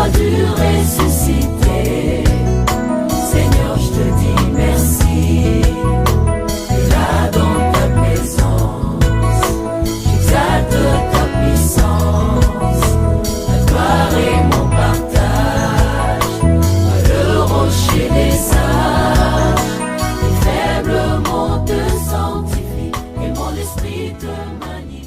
croix du ressuscité. Seigneur, je te dis merci. Et là dans ta présence, j'exalte ta puissance. Ta gloire est mon partage, toi le rocher des sages. Les faibles mondes te sanctifient et mon esprit te magnifie.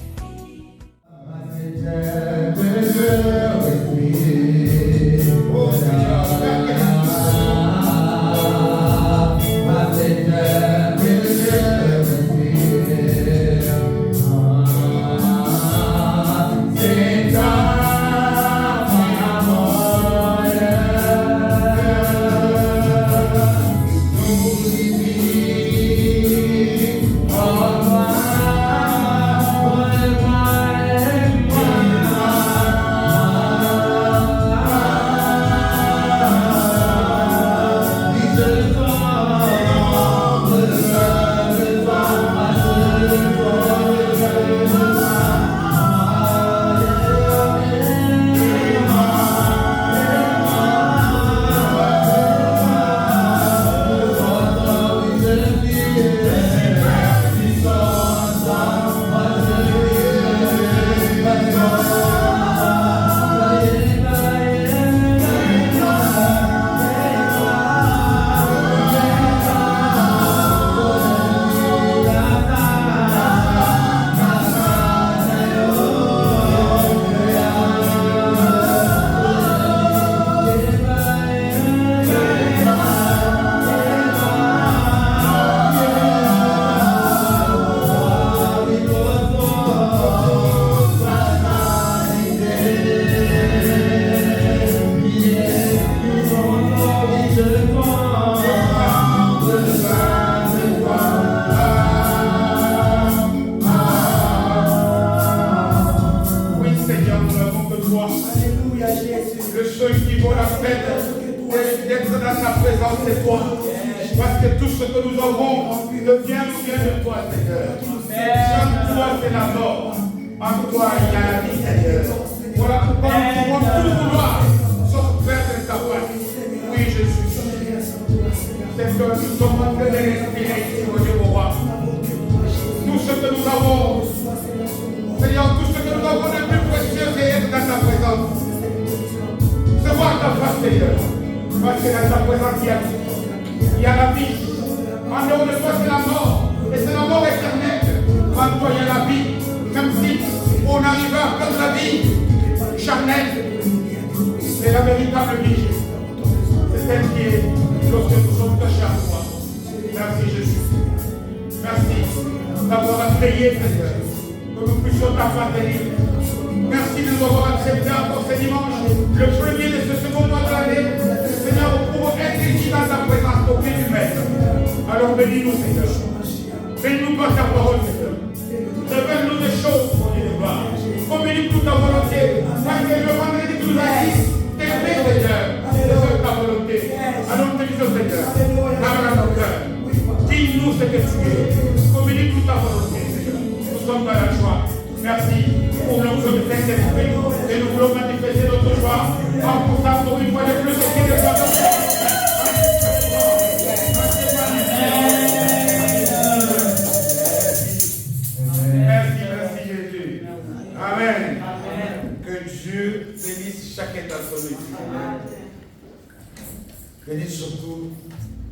Bénisse surtout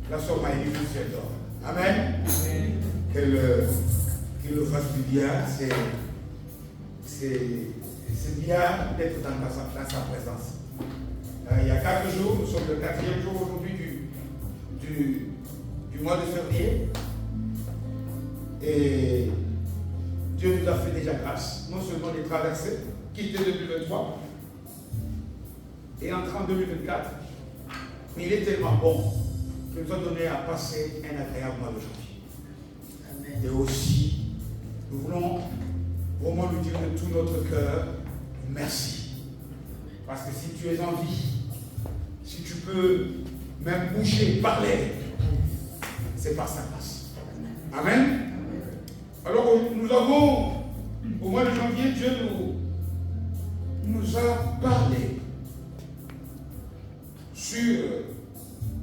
la sœur Maïlie du Ciel. Amen. Qu'il le fasse du bien. C'est bien d'être dans sa présence. Il y a 4 jours, nous sommes le 4e jour aujourd'hui du mois de février. Et Dieu nous a fait déjà grâce, non seulement de traverser, quitter 2023 et entrer en 2024. Mais il est tellement bon qu'il nous a donné à passer un agréable mois de janvier. Amen. Et aussi, nous voulons vraiment lui dire de tout notre cœur, merci. Parce que si tu es en vie, si tu peux même bouger, parler, c'est par sa grâce. Amen. Alors nous avons, au mois de janvier, Dieu nous a parlé sur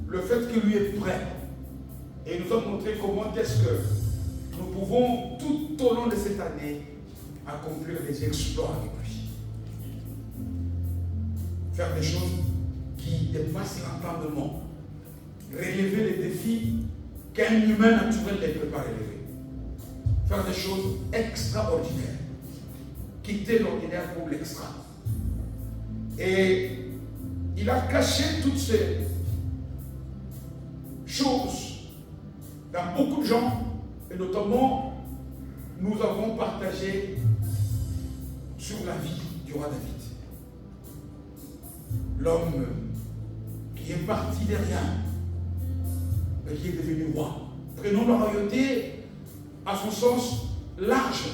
le fait que lui est prêt. Et il nous a montré comment est-ce que nous pouvons, tout au long de cette année, accomplir des exploits avec lui. Faire des choses qui dépassent l'entendement. Relever les défis qu'un humain naturel ne peut pas relever. Faire des choses extraordinaires. Quitter l'ordinaire pour l'extra. Et il a caché toutes ces choses dans beaucoup de gens, et notamment nous avons partagé sur la vie du roi David. L'homme qui est parti de rien, mais qui est devenu roi. Prenons la royauté à son sens large,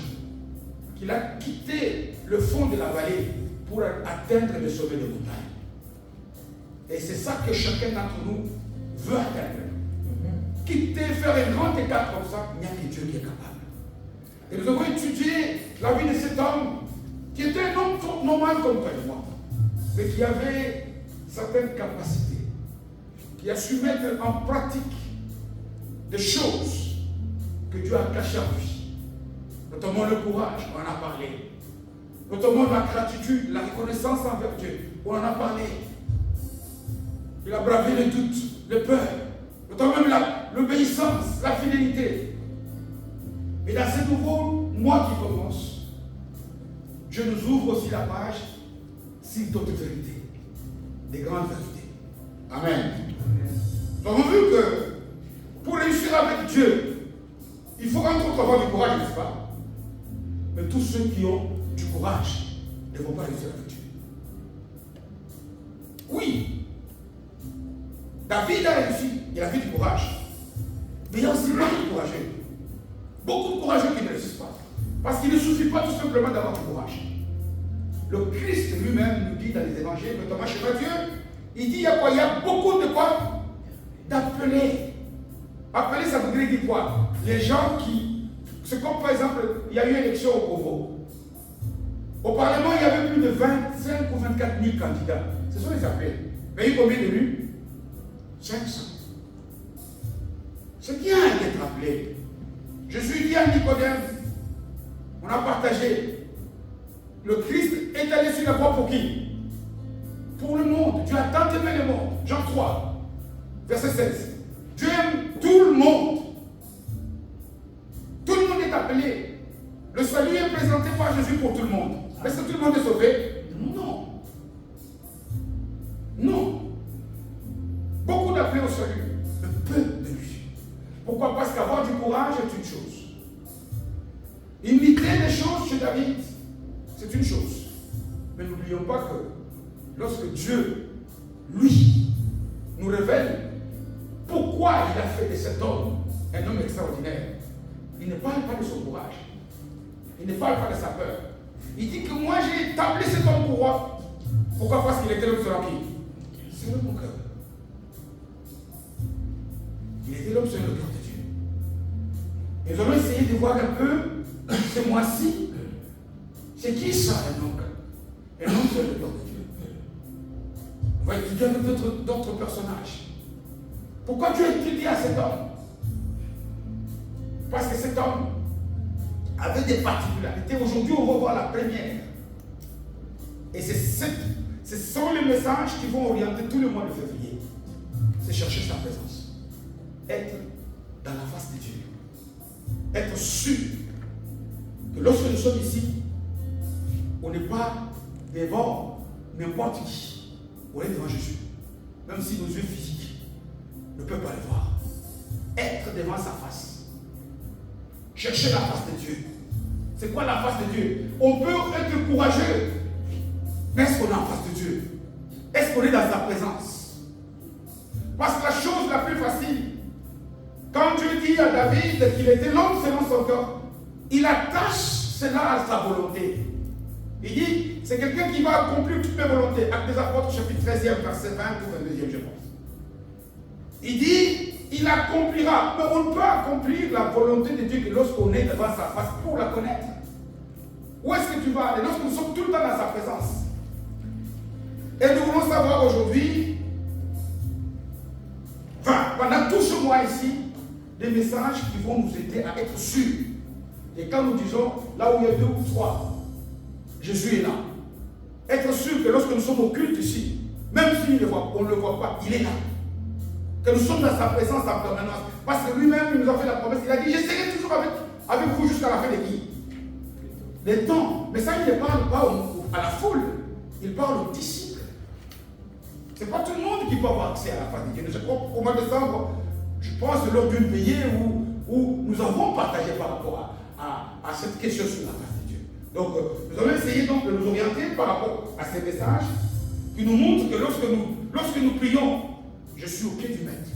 qu'il a quitté le fond de la vallée pour atteindre le sommet des montagnes. Et c'est ça que chacun d'entre nous veut atteindre. Quitter, faire un grand écart comme ça, il n'y a que Dieu qui est capable. Et nous avons étudié la vie de cet homme qui était un homme normal comme toi et moi, mais qui avait certaines capacités, qui a su mettre en pratique des choses que Dieu a cachées en lui, notamment le courage, on en a parlé, notamment la gratitude, la reconnaissance envers Dieu, on en a parlé. Il a bravé les doutes, les peurs, notamment même l'obéissance, la fidélité. Et dans ce nouveau mois qui commence, Dieu nous ouvre aussi la page sur d'autres vérités, des grandes vérités. Amen. Nous avons vu que pour réussir avec Dieu, il faut entre autres avoir du courage, n'est-ce pas? Mais tous ceux qui ont du courage ne vont pas réussir avec Dieu. Oui, David a réussi, il a eu du courage. Mais il y a aussi beaucoup de courageux. Beaucoup de courageux qui ne réussissent pas. Parce qu'il ne suffit pas tout simplement d'avoir du courage. Le Christ lui-même nous dit dans les évangiles, notamment chez Matthieu, il dit il y a quoi? Il y a beaucoup de quoi? D'appeler. Appeler, ça voudrait dire quoi? Les gens qui... C'est comme par exemple, il y a eu une élection au Congo. Au Parlement, il y avait plus de 25 ou 24 000 candidats. Ce sont les appelés. Mais il y a eu combien d'élus? 500. C'est bien d'être appelé. Je suis dit à Nicodème, on a partagé. Le Christ est allé sur la croix pour qui? Pour le monde. Dieu a tant aimé le monde. Jean 3, verset 16. Dieu aime tout le monde. Tout le monde est appelé. Le salut est présenté par Jésus pour tout le monde. Est-ce que tout le monde est sauvé? Non. Non. Beaucoup d'appelés au salut, mais peu de lui. Pourquoi? Parce qu'avoir du courage est une chose. Imiter les choses chez David, c'est une chose. Mais n'oublions pas que lorsque Dieu, lui, nous révèle pourquoi il a fait de cet homme un homme extraordinaire, il ne parle pas de son courage. Il ne parle pas de sa peur. Il dit que moi j'ai établi cet homme pour roi. Pourquoi? Parce qu'il était l'homme selon qui? Selon mon cœur. Il était l'homme selon le cœur de Dieu. Et nous allons essayer de voir un peu ce mois-ci, c'est qui ça un homme selon le cœur de Dieu. On va étudier avec d'autres personnages. Pourquoi Dieu étudie à cet homme? Parce que cet homme avait des particularités. Aujourd'hui, on va voir la première. Et ce sont les messages qui vont orienter tout le mois de février. C'est chercher sa présence. Être dans la face de Dieu. Être sûr que lorsque nous sommes ici, on n'est pas devant n'importe qui. On est devant Jésus. Même si nos yeux physiques ne peuvent pas le voir. Être devant sa face. Chercher la face de Dieu. C'est quoi la face de Dieu? On peut être courageux. Mais est-ce qu'on est en face de Dieu? Est-ce qu'on est dans sa présence? Parce que la chose la plus facile, quand Dieu dit à David qu'il était l'homme selon son cœur, il attache cela à sa volonté. Il dit, c'est quelqu'un qui va accomplir toutes mes volontés. Actes des Apôtres, chapitre 13e, verset 20 ou 22e, je pense. Il dit, il accomplira. Mais on ne peut accomplir la volonté de Dieu que lorsqu'on est devant sa face pour la connaître. Où est-ce que tu vas aller? Lorsque nous sommes tout le temps dans sa présence. Et nous voulons savoir aujourd'hui tout ce mois ici des messages qui vont nous aider à être sûrs. Et quand nous disons, là où il y a 2 ou 3, Jésus est là. Être sûr que lorsque nous sommes au culte ici, même si on ne le voit pas, il est là. Que nous sommes dans sa présence en permanence. Parce que lui-même, il nous a fait la promesse. Il a dit, je serai toujours avec vous jusqu'à la fin des qui? Les temps. Mais ça, il ne parle pas à la foule. Il parle aux disciples. Ce n'est pas tout le monde qui peut avoir accès à la face de Dieu. Je crois qu'au mois de décembre, je pense lors d'une veillée où nous avons partagé par rapport à cette question sur la face de Dieu. Donc, nous allons essayer donc de nous orienter par rapport à ces messages qui nous montrent que lorsque nous prions, je suis au pied du Maître.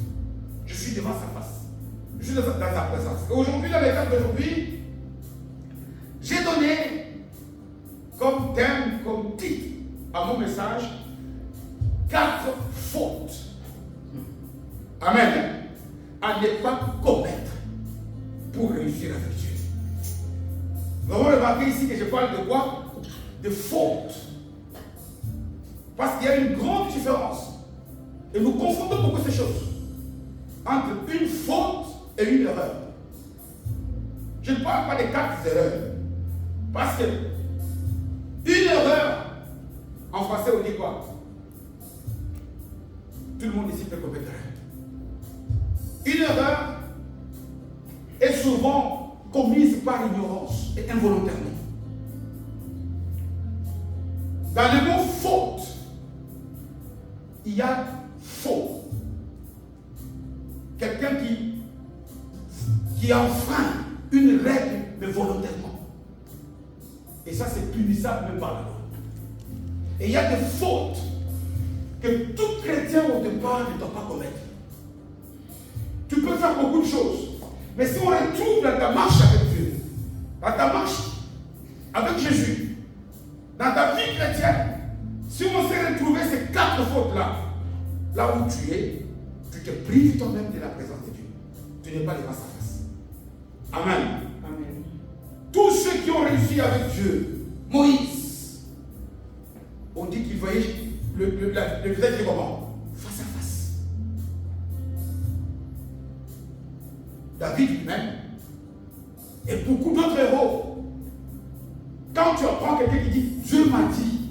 Je suis devant sa face. Je suis dans sa présence. Et aujourd'hui, dans l'étape d'aujourd'hui, j'ai donné comme thème, comme titre à mon message, 4 fautes. Amen. À ne pas commettre pour réussir avec Dieu. Nous avons remarqué ici que je parle de quoi? De fautes. Parce qu'il y a une grande différence. Et nous confondons beaucoup ces choses. Entre une faute et une erreur. Je ne parle pas des 4 erreurs. Parce que une erreur, en français on dit quoi? Tout le monde ici peut commettre erreur. Une erreur est souvent commise par ignorance et involontairement. Dans le mot faute, il y a faux. Quelqu'un qui enfreint une règle, mais volontairement. Et ça, c'est punissable même par la loi. Et il y a des fautes que tout chrétien au départ ne doit pas commettre. Tu peux faire beaucoup de choses. Mais si on retrouve dans ta marche avec Dieu, dans ta marche avec Jésus, dans ta vie chrétienne, si on s'est retrouvé ces 4 fautes-là, là où tu es, tu te prives toi-même de la présence de Dieu. Tu n'es pas devant sa face. Amen. Amen. Tous ceux qui ont réussi avec Dieu, Moïse, on dit qu'il voyait le visage du moment face à face. David lui-même et beaucoup d'autres héros. Quand tu apprends quelqu'un qui dit Dieu m'a dit,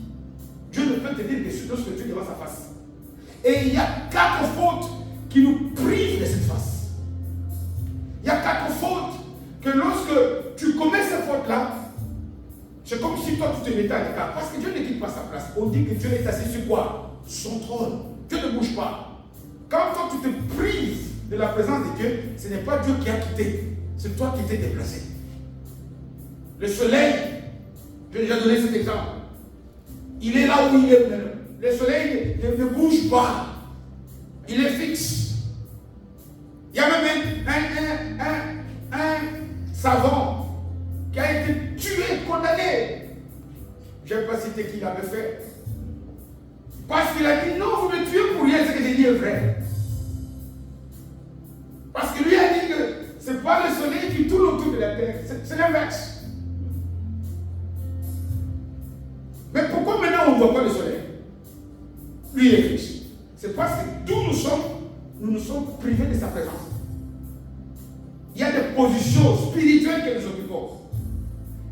Dieu ne peut te dire que c'est lorsque tu es devant sa face. Et il y a 4 fautes qui nous privent de cette face. Il y a 4 fautes que lorsque tu commets ces fautes-là, c'est comme si toi tu te mettais à l'écart. Parce que Dieu ne quitte pas sa place. On dit que Dieu est assis sur quoi? Son trône. Dieu ne bouge pas. Quand toi tu te prives de la présence de Dieu, ce n'est pas Dieu qui a quitté. C'est toi qui t'es déplacé. Le soleil, j'ai déjà donné cet exemple. Il est là où il est. Le soleil ne bouge pas. Il est fixe. Il y a même un savant qui a été tué, condamné. Je n'ai pas cité qui l'avait fait. Parce qu'il a dit non, vous me tuez pour rien, ce que j'ai dit est vrai. Parce que lui a dit que ce n'est pas le soleil qui tourne autour de la terre, c'est l'inverse. Mais pourquoi maintenant on ne voit pas le soleil? Lui est fixe. C'est parce que d'où nous sommes privés de sa présence. Il y a des positions spirituelles que nous occupons.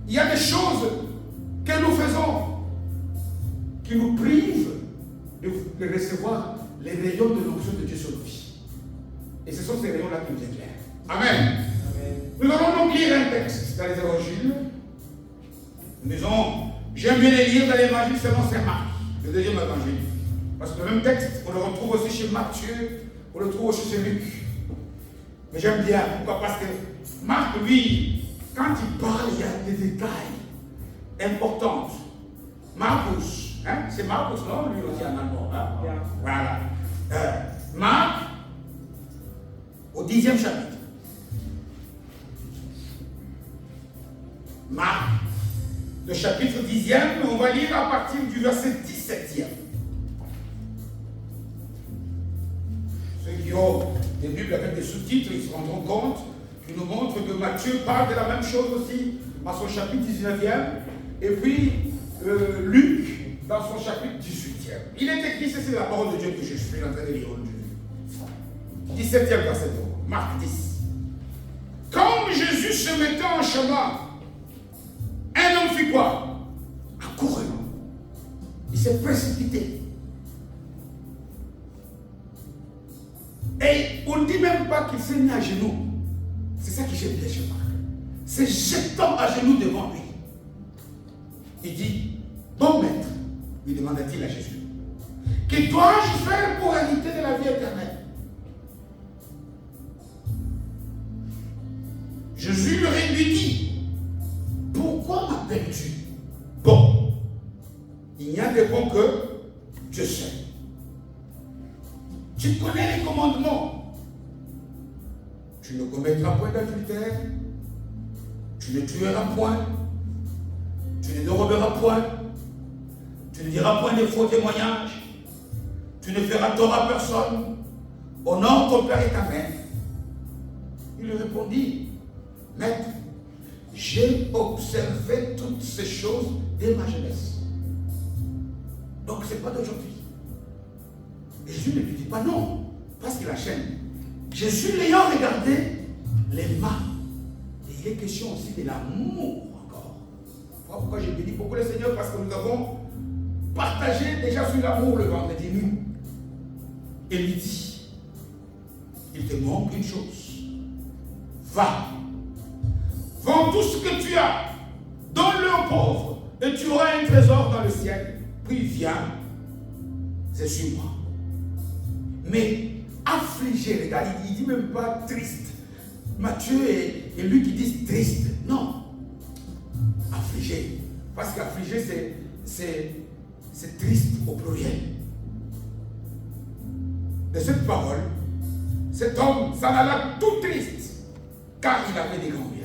Il y a des choses que nous faisons qui nous privent de recevoir les rayons de l'onction de Dieu sur nos vies. Et ce sont ces rayons-là qui nous éclairent. Amen. Amen. Nous allons donc lire un texte dans les évangiles. Nous disons, j'aime bien les lire dans l'évangile selon Saint Marc, le deuxième évangile. Parce que le même texte, on le retrouve aussi chez Matthieu, on le trouve aussi chez Luc. Mais j'aime bien. Pourquoi? Parce que Marc, lui, quand il parle, il y a des détails importants. Marcus, hein? C'est Marcus, non? Lui aussi en allemand. Hein? Yeah. Voilà. Marc, au 10e chapitre. Marc, le chapitre 10e, on va lire à partir du verset 17e. Ceux qui ont des Bibles avec des sous-titres, ils se rendront compte qu'ils nous montrent que Matthieu parle de la même chose aussi à son chapitre 19e, et puis Luc dans son chapitre 18e. Il est écrit, c'est la parole de Dieu que je suis en train de lire aujourd'hui. 17e verset, Marc 10. Comme Jésus se mettait en chemin, un homme fit quoi? Accourut. Il s'est précipité. Et on ne dit même pas qu'il s'est mis à genoux. C'est ça que j'aime bien chez Marc. C'est jetant à genoux devant lui. Il dit, bon maître, lui demanda-t-il à Jésus, que dois-je faire pour hériter de la vie éternelle? Jésus lui dit, pourquoi m'appelles-tu bon? Il n'y a de bon que Dieu seul. Tu connais les commandements. Tu ne commettras point d'adultère. Tu ne tueras point. Tu ne déroberas point. Tu ne diras point de faux témoignages. Tu ne feras tort à personne. Honore ton père et ta mère. Il lui répondit, maître, j'ai observé toutes ces choses dès ma jeunesse. Donc ce n'est pas d'aujourd'hui. Et Jésus ne lui dit pas non, parce qu'il enchaîne. Jésus l'ayant regardé, les mains. Et il est question aussi de l'amour encore. Voilà pourquoi j'ai béni beaucoup le Seigneur, parce que nous avons partagé déjà sur l'amour le vendredi nu. Et lui dit, il te manque une chose. Va, vends tout ce que tu as, donne-le aux pauvres, et tu auras un trésor dans le ciel. Puis viens, c'est sur moi. Mais affligé, regarde, il ne dit même pas triste. Matthieu est lui qui dit triste. Non. Affligé. Parce qu'affligé, c'est triste au pluriel. De cette parole, cet homme s'en alla tout triste, car il avait des grands biens.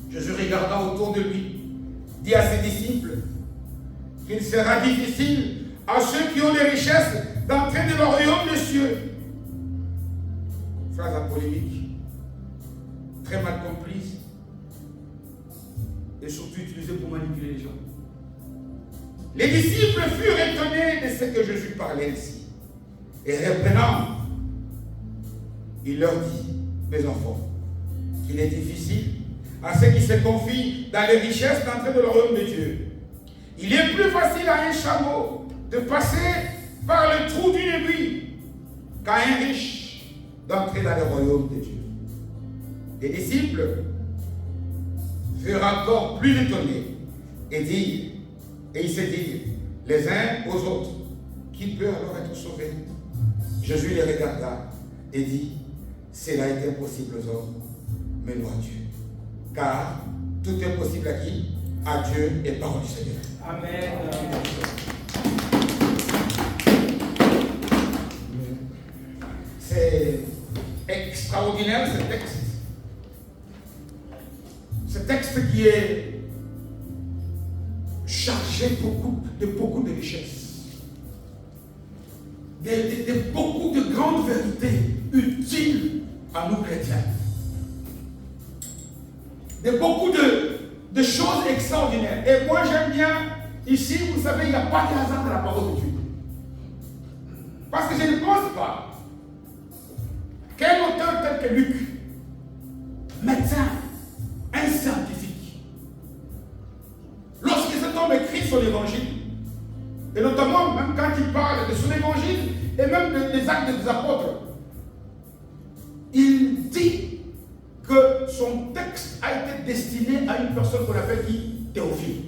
Jésus regarda autour de lui, dit à ses disciples qu'il sera difficile à ceux qui ont des richesses d'entrer dans le royaume des cieux. Phrase à polémique, très mal comprise, et surtout utilisée pour manipuler les gens. Les disciples furent étonnés de ce que Jésus parlait ici. Et reprenant, il leur dit, mes enfants, qu'il est difficile à ceux qui se confient dans les richesses d'entrer dans le royaume de Dieu. Il est plus facile à un chameau de passer par le trou d'une aiguille qu'à un riche d'entrer dans le royaume de Dieu. Les disciples furent encore plus étonnés et ils se dirent les uns aux autres, qui peut alors être sauvé? Jésus les regarda et dit, cela est impossible aux hommes, mais non à Dieu. Car tout est possible à qui? À Dieu et parole du Seigneur. Amen. C'est extraordinaire ce texte. Ce texte qui est chargé de beaucoup de richesses, de beaucoup de grandes vérités utiles à nous chrétiens, de beaucoup de choses extraordinaires. Et moi j'aime bien, ici vous savez, il n'y a pas de hasard dans la parole de Dieu. Parce que je ne pense pas qu'un auteur tel que Luc, médecin, un scientifique, lorsque cet homme écrit son évangile, et notamment même quand il parle de son évangile et même des actes des apôtres, il dit que son texte a été destiné à une personne qu'on appelle qui? Théophile.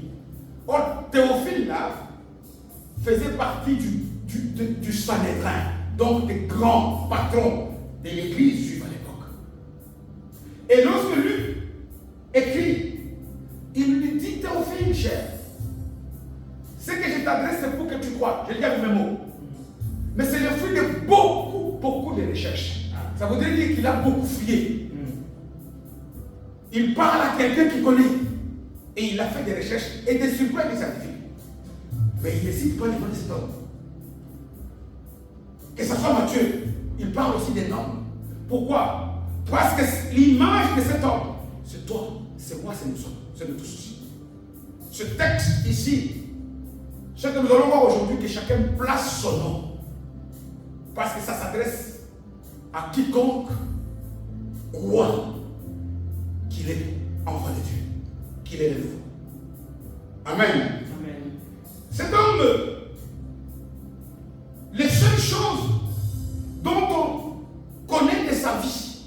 Or, Théophile là faisait partie du Sanhédrin, donc des grands patrons de l'église juive à l'époque. Et lorsque Luc écrit, il lui dit, Théophile, cher, ce que je t'adresse, c'est pour que tu crois. Je dis avec mes mots. Mais c'est le fruit de beaucoup de recherches. Ça voudrait dire qu'il a beaucoup fouillé. Il parle à quelqu'un qui connaît. Et il a fait des recherches et des surprises des scientifiques. Mais il ne cite pas les noms de cet homme. Que ce soit Matthieu, il parle aussi des noms. Pourquoi? Parce que l'image de cet homme, c'est toi, c'est moi, c'est nous sommes, c'est nous tous aussi. Ce texte ici, ce que nous allons voir aujourd'hui, que chacun place son nom. Parce que ça s'adresse à quiconque croit qu'il est enfant de Dieu, qu'il est le nouveau. Amen. Amen. Cet homme, les seules choses dont on connaît de sa vie,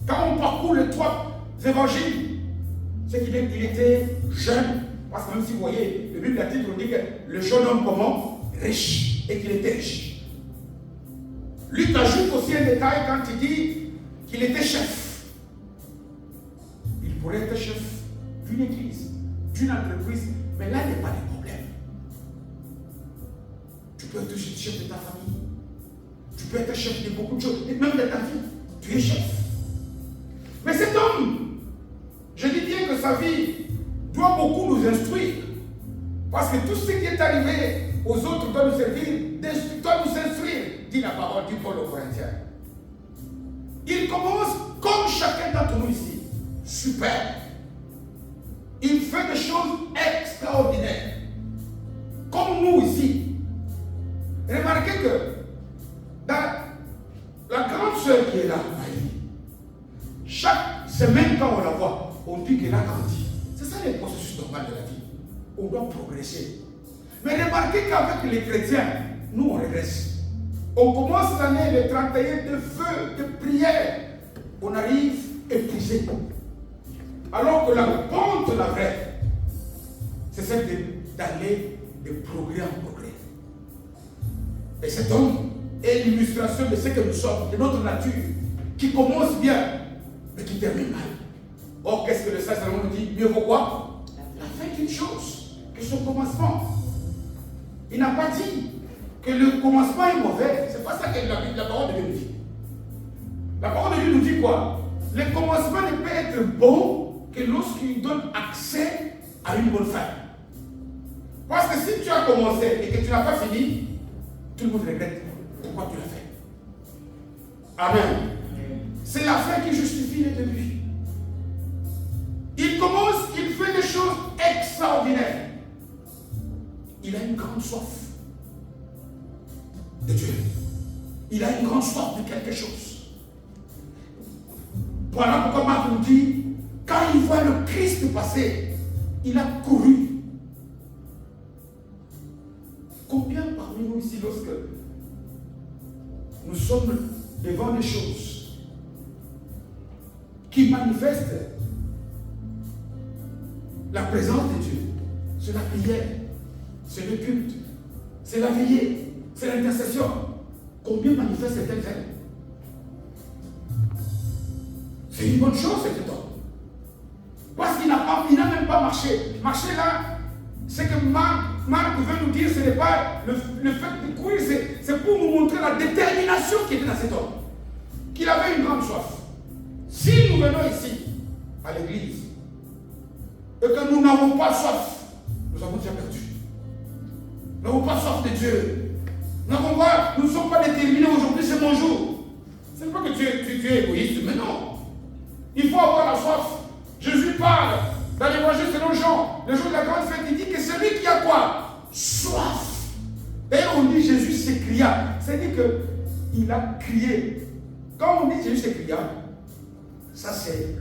quand on parcourt les trois évangiles, c'est qu'il était jeune. Parce que même si vous voyez, le Bible, la titre, on dit que le jeune homme comment? Riche. Et qu'il était riche. Luc ajoute aussi un détail quand il dit qu'il était chef. Il pourrait être chef d'une église, d'une entreprise, mais là, il n'y a pas de problème. Tu peux être chef de ta famille. Tu peux être chef de beaucoup de choses, et même de ta vie. Tu es chef. Mais cet homme, je dis bien que sa vie doit beaucoup nous instruire. Parce que tout ce qui est arrivé aux autres doit nous servir, doit nous instruire, dit la parole du Paul aux Corinthiens. Il commence comme chacun d'entre nous ici. Super. Il fait des choses extraordinaires. Comme nous ici. Remarquez que dans la grande sœur qui est là, chaque semaine quand on la voit, on dit qu'elle a grandi. C'est ça le processus normal de la vie. On doit progresser. Mais remarquez qu'avec les chrétiens, nous on régresse. On commence l'année, le 31 de feu, de prière. On arrive épuisé. Alors que la pente, la vraie, c'est celle d'aller de progrès en progrès. Et cet homme est l'illustration de ce que nous sommes, de notre nature, qui commence bien, mais qui termine mal. Or, qu'est-ce que le Saint-Sacrement nous dit? Mieux vaut quoi? La fin d'une chose que son commencement. Il n'a pas dit que le commencement est mauvais. C'est pas ça que la parole de Dieu nous dit. La parole de Dieu nous dit quoi? Le commencement ne peut être bon que lorsqu'il donne accès à une bonne fin. Parce que si tu as commencé et que tu n'as pas fini, tout le monde regrette pourquoi tu l'as fait. Amen. C'est la fin qui justifie le début. Il commence, il fait des choses extraordinaires. Il a une grande soif de Dieu. Il a une grande soif de quelque chose. Voilà pourquoi Marc nous dit, quand il voit le Christ passer, il a couru. Combien parmi nous ici, lorsque nous sommes devant des choses qui manifestent la présence de Dieu, c'est la prière, c'est le culte, c'est la veillée, c'est l'intercession. Combien manifeste cette elle? C'est une bonne chose, cet homme. Parce qu'il n'a même pas marché. Marcher là, c'est que Marc veut nous dire, ce n'est pas le fait de courir, c'est pour nous montrer la détermination qui était dans cet homme. Qu'il avait une grande soif. Si nous venons ici, à l'église, et que nous n'avons pas soif, nous avons déjà perdu. Nous n'avons pas soif de Dieu. Nous ne sommes pas déterminés aujourd'hui, c'est mon jour. Ce n'est pas que tu es égoïste, mais non. Il faut avoir la soif. Jésus parle dans l'évangile selon Jean, le jour de la grande fête, il dit que celui qui a quoi? Soif. D'ailleurs, on dit Jésus s'écria. C'est-à-dire qu'il a crié. Quand on dit Jésus s'écria, ça c'est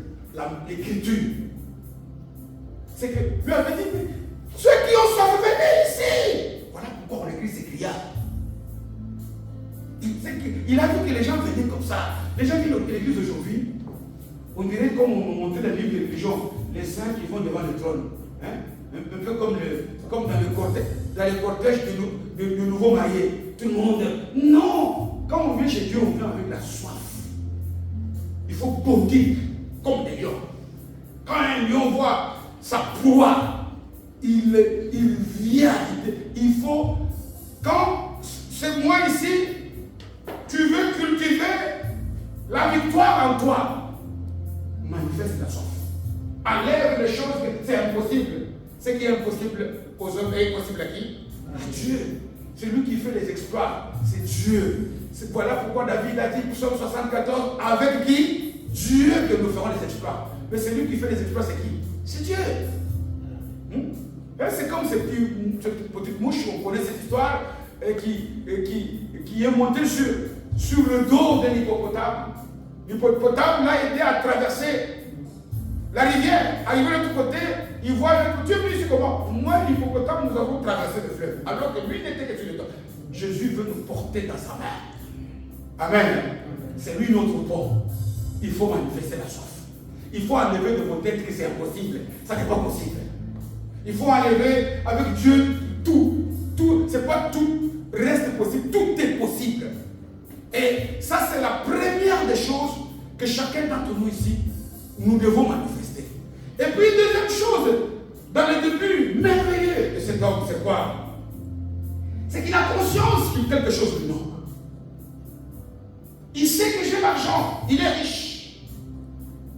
l'écriture. C'est que lui avait dit, ceux qui ont soif, venez ici. Voilà pourquoi on écrit s'écria. Il a vu que les gens venaient comme ça. Les gens qui viennent à l'église aujourd'hui, on dirait comme on montrait dans le livre de religion, les saints qui vont devant le trône. Hein? Un peu comme dans le cortège de nouveaux mariés. Tout le monde. Non! Quand on vient chez Dieu, on vient avec la soif. Il faut bondir comme des lions. Quand un lion voit sa proie, il vient. Il faut. Quand c'est moi ici, tu veux cultiver la victoire en toi. Manifeste la soif. Enlève les choses que c'est impossible. Ce qui est impossible aux hommes est impossible à qui? À Dieu. C'est lui qui fait les exploits. C'est Dieu. Voilà pourquoi David a dit, Psaume 74, avec qui? Dieu que nous ferons les exploits. Mais c'est lui qui fait les exploits, c'est qui? C'est Dieu. C'est comme cette petite mouche, on connaît cette histoire, qui est montée sur sur le dos d'un hippopotame. L'hippopotame là aidé à traverser la rivière. Arrivé de l'autre côté, il voit Dieu me dit comment? Moi, l'hippopotame, nous avons traversé le fleuve. Alors que lui n'était que sur le dos. Jésus veut nous porter dans sa main. Amen. C'est lui notre pont. Il faut manifester la soif. Il faut enlever de vos têtes que c'est impossible. Ça n'est pas possible. Il faut enlever avec Dieu tout. Tout, c'est pas tout reste possible. Tout est possible. Et ça, c'est la première des choses que chacun d'entre nous ici, nous devons manifester. Et puis, deuxième chose, dans le début merveilleux de cet homme, c'est quoi? C'est qu'il a conscience qu'il y a quelque chose de non. Il sait que j'ai l'argent, il est riche.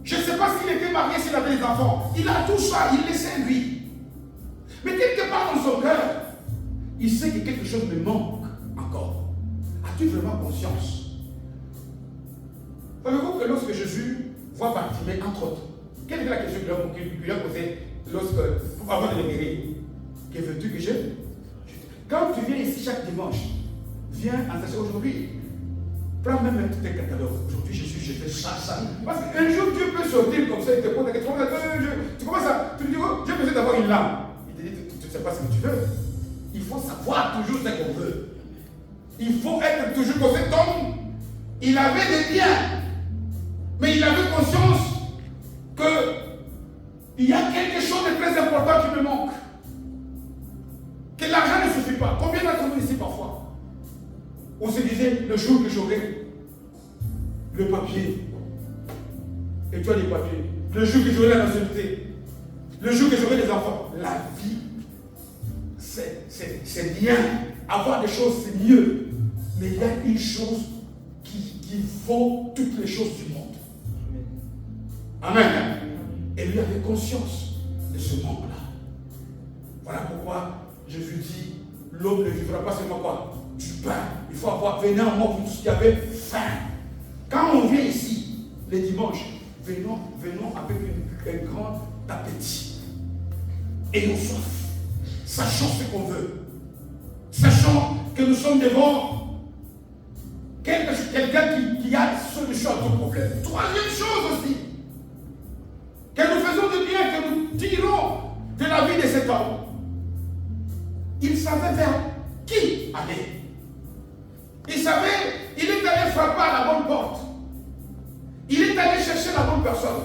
Je ne sais pas s'il était marié, s'il avait des enfants. Il a tout ça, il le sait lui. Mais quelque part dans son cœur, il sait que quelque chose me manque encore. As-tu vraiment conscience? Savez-vous que lorsque Jésus voit Bartimée, entre autres, quelle était la question qu'il lui a posée avant de le guérir? Que veux-tu que j'aie? Quand tu viens ici chaque dimanche, viens en sachant aujourd'hui, prends même un petit catalogue. Aujourd'hui, Jésus, je fais ça. Parce qu'un jour, Dieu peut sortir comme ça, il te pose la question. Tu commences à. Tu dis, oh, Dieu besoin d'avoir une lame. Il te dit, tu ne sais pas ce que tu veux. Il faut savoir toujours ce qu'on veut. Il faut être toujours comme cet homme. Il avait des biens, mais il avait conscience qu'il y a quelque chose de très important qui me manque. Que l'argent ne suffit pas. Combien d'entre nous ici parfois, on se disait le jour que j'aurai le papier, et tu as les papiers, le jour que j'aurai la nationalité, le jour que j'aurai les enfants, la vie, c'est bien. Avoir des choses, c'est mieux. Mais il y a une chose qui vaut toutes les choses du monde. Amen. Et lui avait conscience de ce monde-là. Voilà pourquoi Jésus dit, l'homme ne vivra pas seulement quoi? Du pain. Il faut avoir, venez en moi pour tous qui avaient faim. Quand on vient ici, les dimanches, venons avec un grand appétit. Et nous soif. Sachons ce qu'on veut. Sachons que nous sommes devant quelqu'un qui a une solution à tout problème. Troisième chose aussi, que nous faisons de bien, que nous tirons de la vie de cet homme. Il savait vers qui aller. Il savait, il est allé frapper à la bonne porte. Il est allé chercher la bonne personne.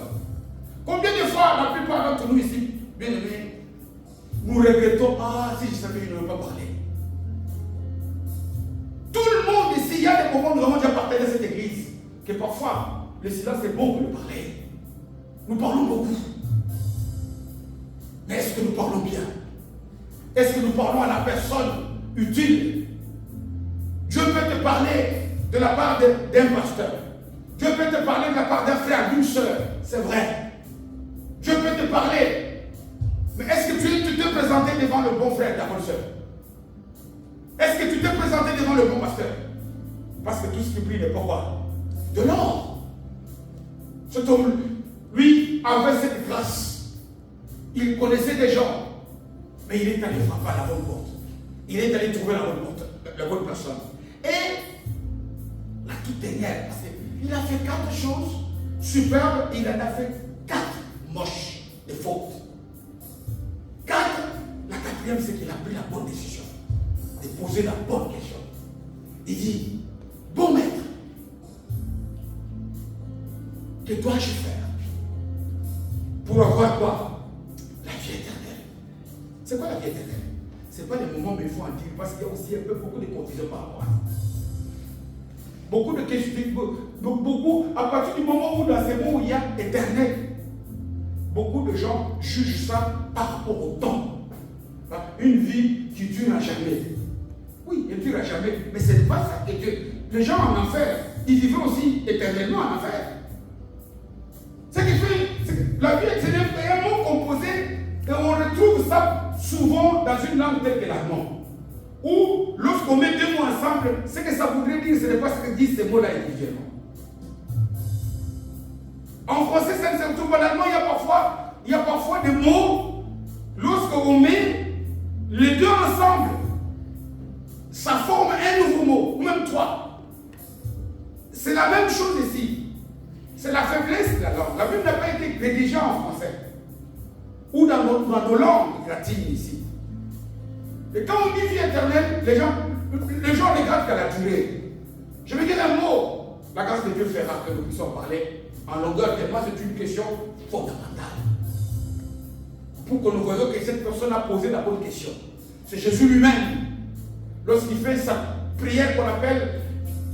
Combien de fois, la plupart d'entre nous ici, bien aimés, nous regrettons, ah, si je savais, je ne veux pas parler. Tout le monde ici, il y a des moments où nous avons déjà partagé cette église, que parfois, le silence est bon que de parler. Nous parlons beaucoup. Mais est-ce que nous parlons bien? Est-ce que nous parlons à la personne utile? Dieu peut te parler de la part d'un pasteur. Dieu peut te parler de la part d'un frère, d'une soeur. C'est vrai. Dieu peut te parler. Mais est-ce que tu t'es présenté devant le bon frère, la bonne soeur? Est-ce que tu t'es présenté devant le bon pasteur? Parce que tout ce qui brille n'est pas quoi? De l'or. Cet homme, lui, avait cette grâce. Il connaissait des gens. Mais il est allé frapper à la bonne porte. Il est allé trouver la bonne porte, la bonne personne. Et la toute dernière, parce qu'il a fait 4 choses superbes, il en a fait 4 moches, des fautes. 4, la 4e, c'est qu'il a pris la bonne décision, de poser la bonne question. Il dit, bon maître, que dois-je faire pour avoir quoi? La vie éternelle. C'est quoi la vie éternelle? Ce n'est pas les moments où il faut en dire, parce qu'il y a aussi beaucoup de confusion par rapport à ça. Beaucoup de questions, à partir du moment où dans ces mots il y a éternel, beaucoup de gens jugent ça par rapport au temps. Une vie qui dure à jamais. Oui, elle dure à jamais, mais ce n'est pas ça que Dieu. Les gens en enfer, ils vivent aussi éternellement en enfer. Ce qui fait, la vie éternelle est un mot composé, et on retrouve ça souvent dans une langue telle que l'allemand. Ou lorsqu'on met 2 mots ensemble, ce que ça voudrait dire, ce n'est pas ce que disent ces mots-là individuellement. En français, ça ne se retrouve pas. L'allemand, il y a parfois des mots, lorsqu'on met les 2 ensemble, ça forme un nouveau mot, ou même 3. c'est la même chose ici. C'est la faiblesse de la langue. La Bible n'a pas été rédigée en français. Ou dans nos langues latines ici. Et quand on dit vie éternelle, les gens regardent qu'à la durée. Je vais dire un mot. La grâce de Dieu fera que nous puissions parler en longueur, tellement c'est une question fondamentale. Pour que nous voyions que cette personne a posé la bonne question. C'est Jésus lui-même. Lorsqu'il fait sa prière qu'on appelle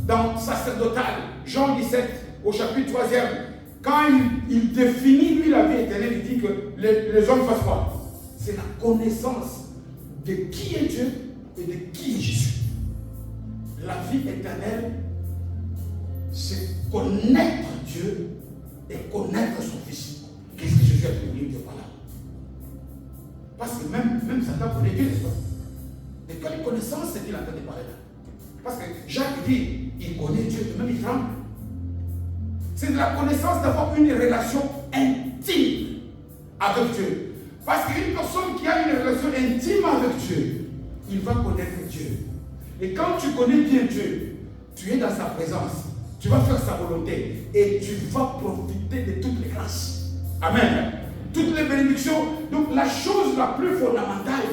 dans sacerdotale, Jean 17, au chapitre 3e, quand il définit lui la vie éternelle, il dit que les hommes fassent quoi? C'est la connaissance de qui est Dieu et de qui est Jésus. La vie éternelle, c'est connaître Dieu et connaître son Fils. Qu'est-ce que Jésus a prévenu Dieu par là? Parce que même Satan connaît Dieu, n'est-ce pas? De quelle connaissance est-il en train de parler là? Parce que Jacques dit, il connaît Dieu, et même il tremble. C'est de la connaissance d'avoir une relation intime avec Dieu. Parce qu'une personne qui a une relation intime avec Dieu, il va connaître Dieu. Et quand tu connais bien Dieu, tu es dans sa présence, tu vas faire sa volonté et tu vas profiter de toutes les grâces. Amen. Toutes les bénédictions. Donc la chose la plus fondamentale,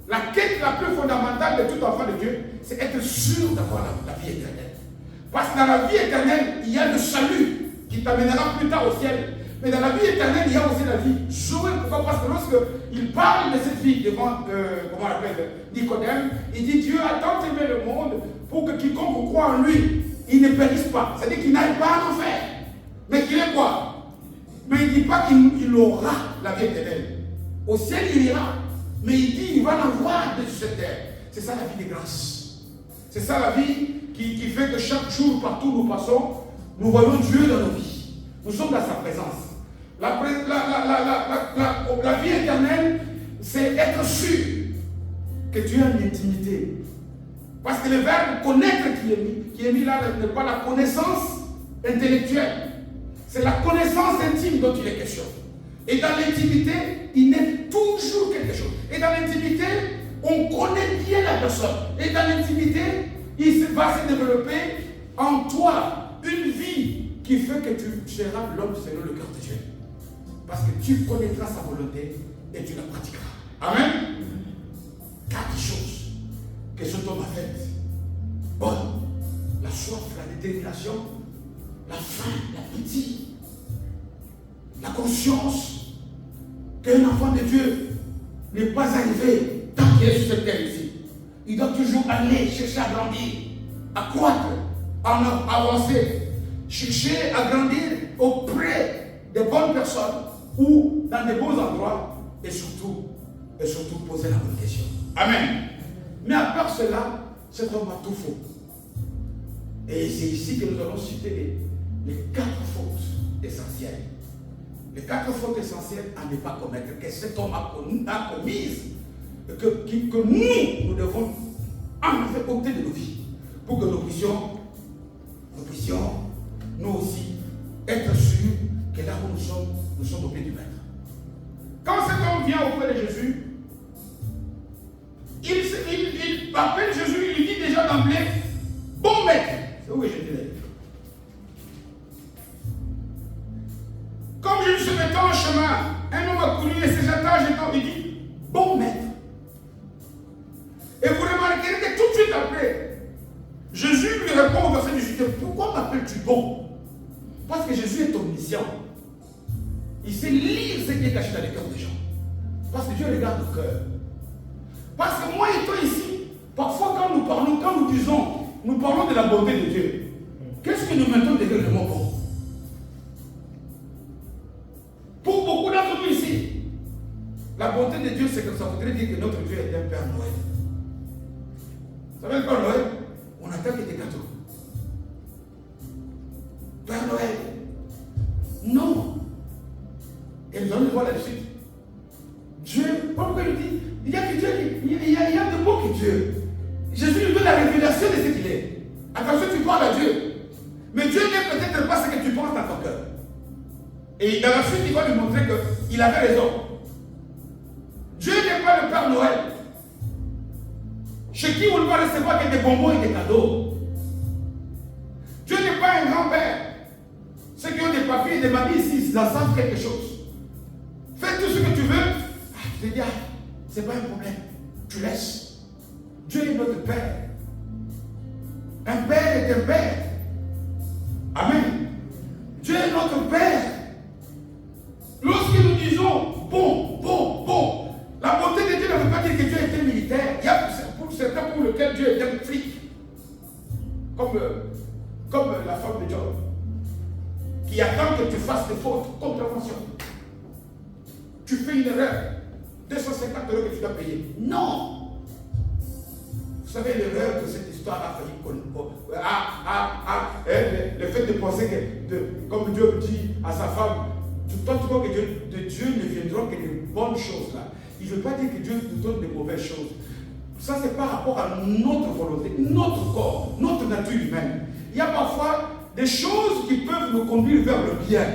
la quête la plus fondamentale de tout enfant de Dieu, c'est être sûr d'avoir la vie éternelle. Parce que dans la vie éternelle, il y a le salut qui t'amènera plus tard au ciel. Mais dans la vie éternelle, il y a aussi la vie jouée. Pourquoi? Parce que lorsqu'il parle de cette vie devant, comment on appelle, Nicodème, il dit Dieu a tant aimé le monde pour que quiconque croit en lui, il ne périsse pas. C'est-à-dire qu'il n'aille pas en enfer. Mais qu'il est quoi? Mais il ne dit pas qu'il aura la vie éternelle. Au ciel, il ira. Mais il dit il va l'avoir de cette terre. C'est ça la vie de grâce. C'est ça la vie qui fait que chaque jour, partout où nous passons, nous voyons Dieu dans nos vies. Nous sommes dans sa présence. La vie éternelle, c'est être sûr que tu as une intimité. Parce que le verbe connaître qui est mis là n'est pas la connaissance intellectuelle. C'est la connaissance intime dont il est question. Et dans l'intimité, il naît toujours quelque chose. Et dans l'intimité, on connaît bien la personne. Et dans l'intimité, il va se développer en toi une vie qui fait que tu seras l'homme selon le cœur de Dieu. Parce que tu connaîtras sa volonté et tu la pratiqueras. Amen. 4 choses que cet homme a faites. Bonne, la soif, la détermination, la faim, la pitié, la conscience qu'un enfant de Dieu n'est pas arrivé tant qu'il est sur cette terre ici. Il doit toujours aller chercher à grandir, à croître, à avancer, chercher à grandir auprès des bonnes personnes ou dans des beaux endroits et surtout poser la bonne question. Amen. Mais à part cela, cet homme a tout faux. Et c'est ici que nous allons citer les 4 fautes essentielles. Les 4 fautes essentielles à ne pas commettre, que cet homme a commises, que nous devons enlever ôter de nos vies, pour que nous puissions nous aussi être sûrs que là où nous sommes au pied du maître. Quand cet homme vient auprès de Jésus, il appelle Jésus, il lui dit déjà d'emblée, bon maître. C'est où que je dirais. Comme Jésus se mettait en chemin, un homme a couru et ses attaches et il dit, bon maître. Et vous remarquerez que tout de suite après, Jésus lui répond au verset 18, pourquoi m'appelles-tu bon? Parce que Jésus est omniscient. Il sait lire ce qui est caché dans les cœurs des gens. Parce que Dieu regarde le cœur. Parce que moi et toi ici, parfois quand nous parlons, quand nous disons, nous parlons de la bonté de Dieu, qu'est-ce que nous mettons derrière le mot bon? Pour beaucoup d'entre nous ici, la bonté de Dieu, c'est que ça voudrait dire que notre Dieu est un Père Noël. Vous savez le Père Noël? On attaque des gâteaux. Père Noël. Non. Et nous allons le voir là-dessus. Dieu, pourquoi il dit? Il y a que Dieu, il y a de beau que Dieu. Jésus lui donne la révélation de ce qu'il est. Attention, tu parles à Dieu. Mais Dieu n'est peut-être pas ce que tu penses dans ton cœur. Et dans la suite, il va lui montrer qu'il avait raison. Dieu n'est pas le Père Noël, chez qui on ne va recevoir que des bonbons et des cadeaux. Dieu n'est pas des mamies ici, ils en savent quelque chose. Fais tout ce que tu veux. Je te dis, c'est pas un problème. Tu laisses. Dieu est notre Père. Un Père est un Père. Amen. Dieu est notre Père. Lorsque nous disons bon, la bonté de Dieu ne veut pas dire que Dieu était militaire. Il y a pour certains pour lesquels Dieu était un flic. Comme la femme de Job, qui attend que tu fasses des fautes, contraventions. Tu fais une erreur, 250 € que tu dois payer. Non! Vous savez l'erreur que cette histoire a failli le fait de penser que, comme Dieu dit à sa femme, toi tu crois que de Dieu ne viendront que des bonnes choses là. Il ne veut pas dire que Dieu nous donne des mauvaises choses. Ça c'est par rapport à notre volonté, notre corps, notre nature humaine. Il y a parfois des choses qui peuvent nous conduire vers le bien.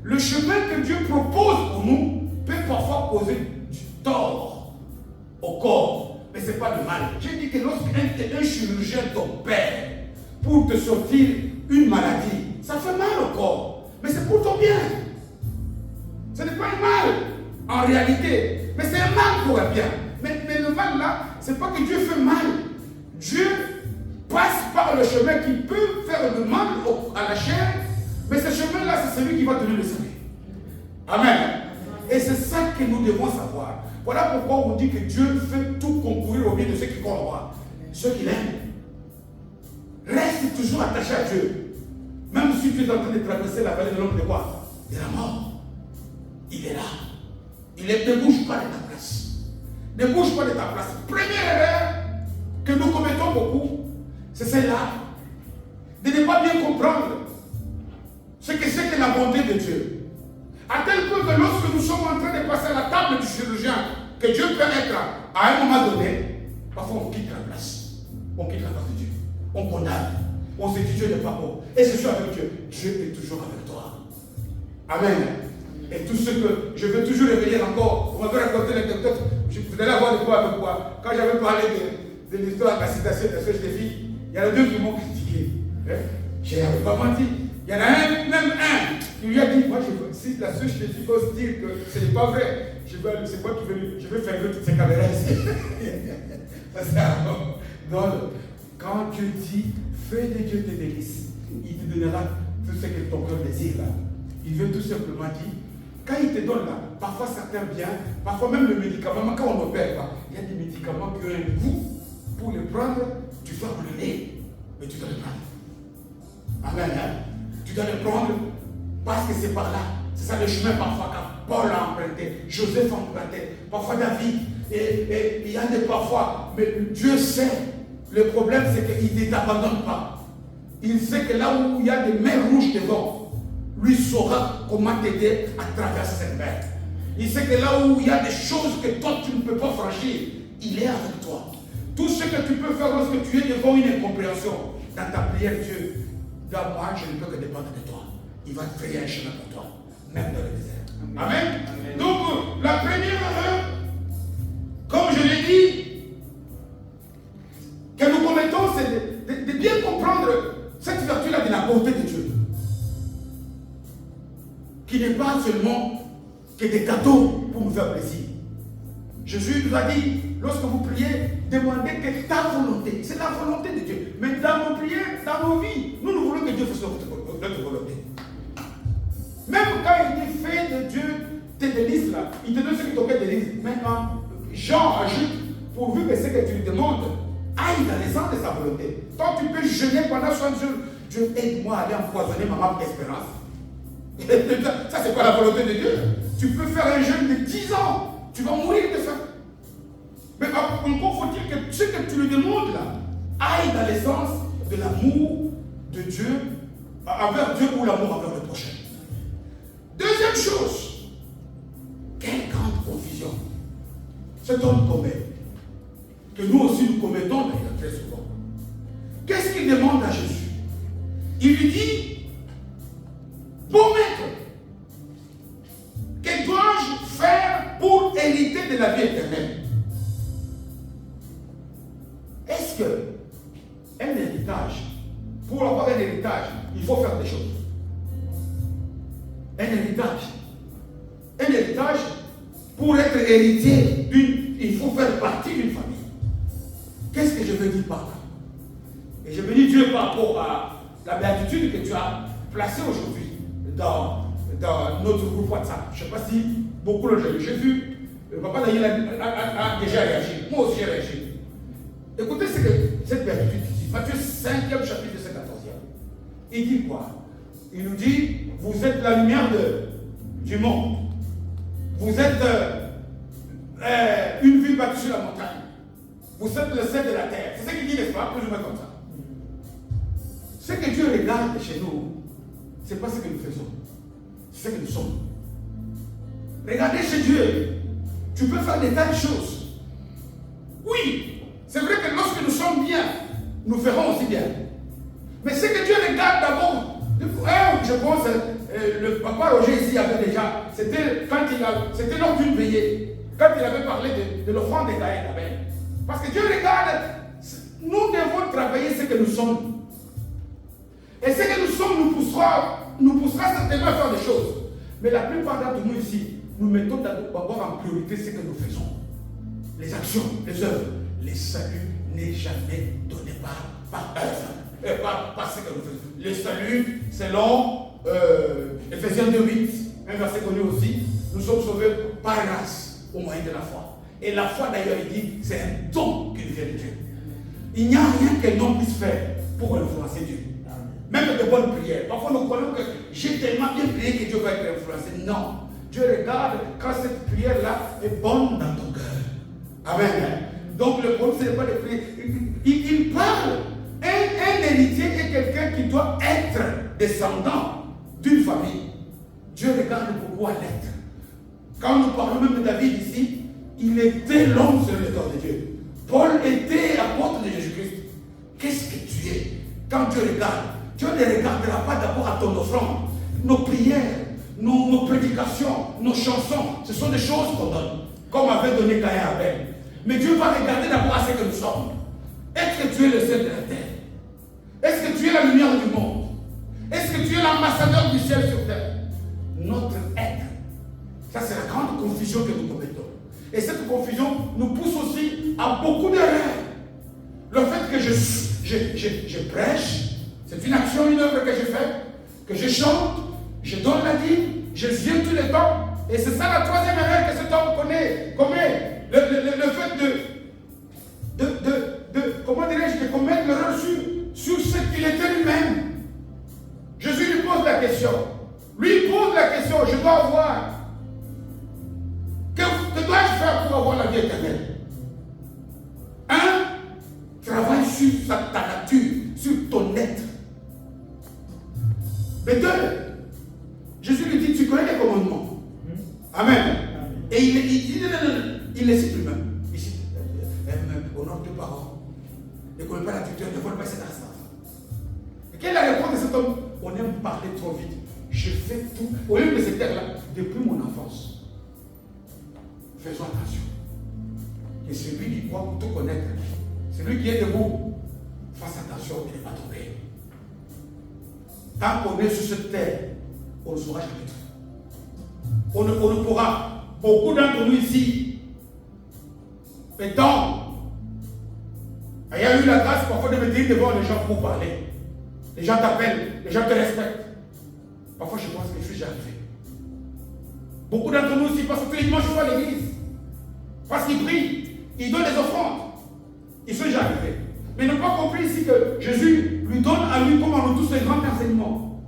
Le chemin que Dieu propose pour nous peut parfois causer du tort au corps, mais ce n'est pas du mal. J'ai dit que lorsqu'un chirurgien t'opère pour te sortir une maladie, ça fait mal au corps, mais c'est pour ton bien. Ce n'est pas un mal en réalité, mais c'est un mal pour un bien. Mais le mal là, ce n'est pas que Dieu fait mal. Dieu passe par le chemin qui peut faire le mal à la chair, mais ce chemin-là, c'est celui qui va donner le salut. Amen. Et c'est ça que nous devons savoir. Voilà pourquoi on dit que Dieu fait tout concourir au bien de ceux qui croient, ceux qui l'aiment. Reste toujours attaché à Dieu. Même si tu es en train de traverser la vallée de l'ombre de quoi? De la mort. Il est là. Ne bouge pas de ta place. Ne bouge pas de ta place. Première erreur que nous commettons beaucoup, c'est celle-là. De ne pas bien comprendre ce que c'est que la bonté de Dieu. À tel point que lorsque nous sommes en train de passer à la table du chirurgien, que Dieu peut être à un moment donné, parfois on quitte la place. On quitte la place de Dieu. On condamne. On se dit Dieu n'est pas bon. Et je suis avec Dieu. Dieu est toujours avec toi. Amen. Et tout ce que je veux toujours révéler encore, on m'avait raconté l'anecdote, vous allez avoir de quoi avec moi. Quand j'avais parlé de l'histoire de la citation de la sèche des filles, il y en a deux qui m'ont critiqué. Je n'avais pas menti. Il y en a même un, qui lui a dit, moi, si la sèche des filles ose dire que ce n'est pas vrai, c'est moi qui veux faire toutes ces caméras ici. Non, quand Dieu dit, fais de Dieu tes délices, il te donnera tout ce que ton cœur désire là. Il veut tout simplement dire, quand il te donne là, parfois certains biens, parfois même le médicament, quand on opère là, il y a des médicaments qui ont un goût. Pour les prendre, tu vas le nez, mais tu dois les prendre. Amen. Tu dois les prendre parce que c'est par là. C'est ça le chemin parfois quand Paul a emprunté, Joseph a emprunté, parfois David. Et il y a des parfois, mais Dieu sait. Le problème c'est qu'il ne t'abandonne pas. Il sait que là où il y a des mers rouges devant, lui saura comment t'aider à traverser cette mer. Il sait que là où il y a des choses que toi tu ne peux pas franchir, il est avec toi. Tout ce que tu peux faire lorsque tu es devant une incompréhension, dans ta prière, Dieu, dans moi, je ne peux que dépendre de toi. Il va te créer un chemin pour toi, même dans le désert. Amen. Amen. Donc, la première erreur, comme je l'ai dit, que nous commettons, c'est de bien comprendre cette vertu-là de la bonté de Dieu. Qui n'est pas seulement que des cadeaux pour nous faire plaisir. Jésus nous a dit, lorsque vous priez, demandez que ta volonté, c'est la volonté de Dieu. Mais dans nos prières, dans nos vies, nous voulons que Dieu fasse notre volonté. Même quand il dit fais de Dieu tes délices là, il te donne ce que ton cœur délise. Maintenant, Jean ajoute, pourvu que ce que tu lui demandes aille dans les sens de sa volonté. Toi, tu peux jeûner pendant 60 jours. Dieu, aide-moi à aller empoisonner ma marque d'espérance. Ça, c'est pas la volonté de Dieu. Tu peux faire un jeûne de 10 ans. Tu vas mourir de faim. Mais encore faut-il que ce que tu lui demandes là aille dans l'essence de l'amour de Dieu envers Dieu ou l'amour envers le prochain. Deuxième chose, quelle grande confusion cet homme commet, que nous aussi nous commettons d'ailleurs très souvent. Qu'est-ce qu'il demande à Jésus? Il lui dit, bon maître, que dois-je faire pour hériter de la vie éternelle? Est-ce qu'un héritage, pour avoir un héritage, il faut faire des choses? un héritage. Un héritage, pour être héritier il faut faire partie d'une famille. Qu'est-ce que je veux dire par là? Et je bénis Dieu par rapport à la béatitude que tu as placée aujourd'hui dans notre groupe WhatsApp. Je ne sais pas si beaucoup l'ont vu. J'ai vu, le papa Daniel a déjà réagi. Moi aussi j'ai réagi. Écoutez ce que cette béatitude dit. Matthieu 5e chapitre, 14e. Il dit quoi? Il nous dit, vous êtes la lumière du monde. Vous êtes une ville bâtie sur la montagne. Vous êtes le sel de la terre. C'est ce qu'il dit, n'est-ce pas? Plus ou moins comme ça. Ce que Dieu regarde chez nous, ce n'est pas ce que nous faisons. C'est ce que nous sommes. Regardez chez Dieu. Tu peux faire des tas de choses. Oui, c'est vrai que lorsque nous sommes bien, nous ferons aussi bien. Mais ce que Dieu regarde d'abord, je pense, le papa Roger ici avait déjà, c'était lors d'une veillée, quand il avait parlé de l'offrande de Caïn Abel. Parce que Dieu regarde, nous devons travailler ce que nous sommes. Et ce que nous sommes nous poussera certainement à faire des choses. Mais la plupart d'entre nous ici, nous mettons d'abord en priorité ce que nous faisons. Les actions, les œuvres. Le salut n'est jamais donné par œuvre. Et par ce que nous faisons. Le salut, selon Ephésiens 2:8, un verset connu aussi, nous sommes sauvés par grâce au moyen de la foi. Et la foi d'ailleurs, il dit, c'est un don qui nous vient de Dieu. Il n'y a rien qu'un homme puisse faire pour influencer Dieu. Même de bonnes prières. Parfois nous croyons que j'ai tellement bien prié que Dieu va être influencé. Non. Dieu regarde quand cette prière-là est bonne dans ton cœur. Amen. Donc le problème, ce n'est pas de prier. Il parle. Un héritier est quelqu'un qui doit être descendant d'une famille. Dieu regarde beaucoup à l'être. Quand nous parlons même de David ici, il était l'homme sur le corps de Dieu. Paul était apôtre de Jésus-Christ. Qu'est-ce que tu es? Quand Dieu regarde, Dieu ne regardera pas d'abord à ton offrande. Nos prières, nos prédications, nos chansons, ce sont des choses qu'on donne, comme avait donné Caïn à Abel. Mais Dieu va regarder d'abord à ce que nous sommes. Est-ce que tu es le sel de la terre? Est-ce que tu es la lumière du monde? Est-ce que tu es l'ambassadeur du ciel sur terre? Notre être. Ça, c'est la grande confusion que nous commettons. Et cette confusion nous pousse aussi à beaucoup d'erreurs. Le fait que je prêche, c'est une action, une œuvre que je fais, que je chante, je donne la dîme, je viens tous les temps. Et c'est ça la troisième erreur que cet homme commet. Le fait comment dirais-je, de commettre l'erreur sur ce qu'il était lui-même. Jésus lui pose la question. Lui pose la question, je dois avoir. Que dois-je faire pour avoir la vie éternelle? Un, travaille sur ta nature, sur ton être. Mais deux, Jésus lui dit, tu connais les commandements. Amen. Et il les cite lui-même. Il cite, honore tes parents. Ne connais pas la culture, ne vole pas cet instant. Et quelle est la réponse de cet homme? On aime parler trop vite. Je fais tout, au lieu de cette terre-là, depuis mon enfance. Faisons attention. Et celui qui croit pour tout connaître, celui qui est debout, fasse attention de ne pas tomber. Tant qu'on est sur cette terre, on ne saura jamais tout. On ne pourra. Beaucoup d'entre nous ici, étant, il y a eu la grâce parfois de me dire devant les gens pour parler. Les gens t'appellent, les gens te respectent. Parfois je pense que je suis déjà arrivé. Beaucoup d'entre nous ici passent tous les dimanches à l'église. Parce qu'ils prient, ils donnent des offrandes. Ils sont déjà arrivés. Mais ils n'ont pas compris ici que Jésus lui donne à lui, comme à nous tous, les grands enseignements.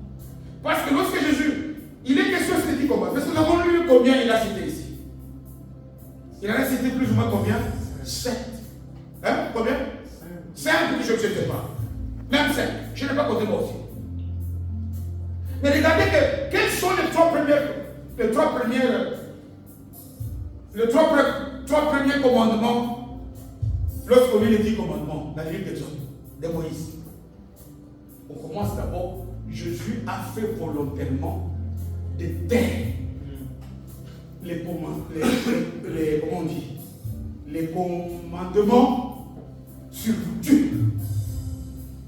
Parce que lorsque Jésus, il est question de ce dit combat. Parce que nous avons lu combien il a cité ici. Il en a cité plus ou moins combien? 7. Hein? Combien? 5 que je ne sais pas. Même 5. Je n'ai pas compté moi aussi. Mais regardez quels sont les trois premiers commandements lorsqu'on lit les 10 commandements dans le livre d'Exode de Moïse. On commence d'abord, Jésus a fait volontairement de taire les commandements sur Dieu.